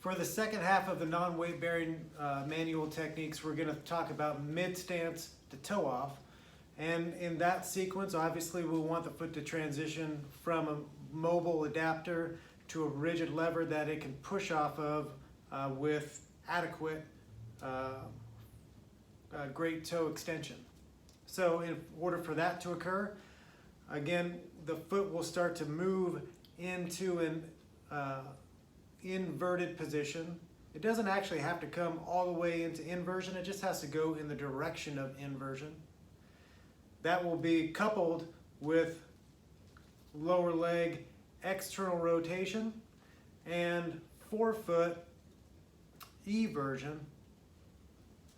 For the second half of the non-weight bearing manual techniques, we're going to talk about mid-stance to toe off. And in that sequence, obviously we want the foot to transition from a mobile adapter to a rigid lever that it can push off of with adequate great toe extension. So in order for that to occur, again, the foot will start to move into an inverted position. It doesn't actually have to come all the way into inversion, it just has to go in the direction of inversion. That will be coupled with lower leg external rotation and forefoot eversion,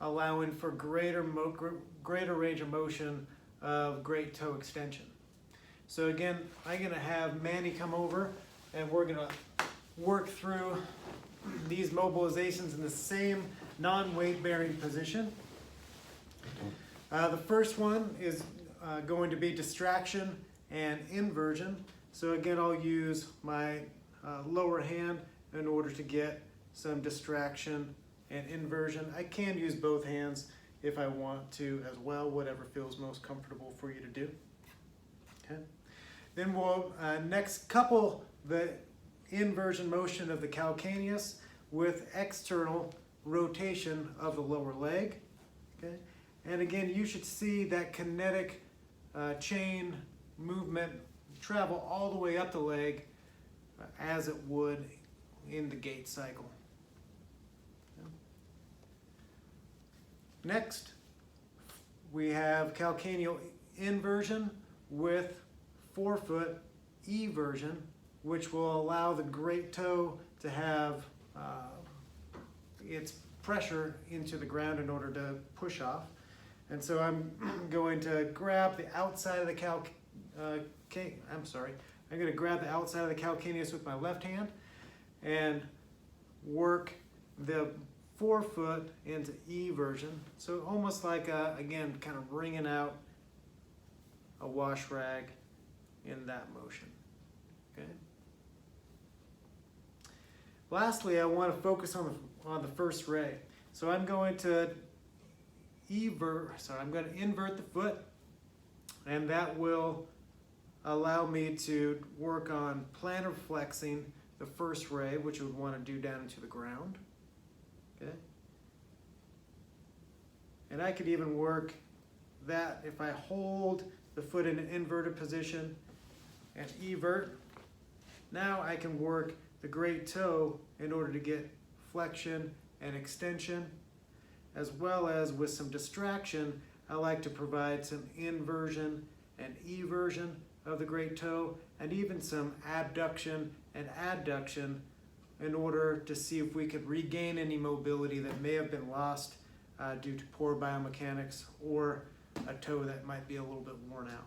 allowing for greater range of motion of great toe extension. So again, I'm going to have Manny come over and we're going to work through these mobilizations in the same non-weight bearing position. The first one is going to be distraction and inversion. So again, I'll use my lower hand in order to get some distraction and inversion. I can use both hands if I want to as well, whatever feels most comfortable for you to do. Okay. Then we'll next couple the inversion motion of the calcaneus with external rotation of the lower leg. Okay. And again, you should see that kinetic chain movement travel all the way up the leg as it would in the gait cycle. Okay. Next, we have calcaneal inversion with forefoot eversion, which will allow the great toe to have its pressure into the ground in order to push off. And so I'm going to grab the outside of the I'm going to grab the outside of the calcaneus with my left hand and work the forefoot into eversion. So almost like, again, kind of wringing out a wash rag in that motion. Okay. Lastly, I want to focus on the first ray. So I'm going to invert the foot, and that will allow me to work on plantar flexing the first ray, which we would want to do down into the ground. Okay. And I could even work that if I hold the foot in an inverted position and evert. Now I can work the great toe in order to get flexion and extension, as well as with some distraction. I like to provide some inversion and eversion of the great toe, and even some abduction and adduction in order to see if we could regain any mobility that may have been lost due to poor biomechanics or a toe that might be a little bit worn out.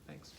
Thanks.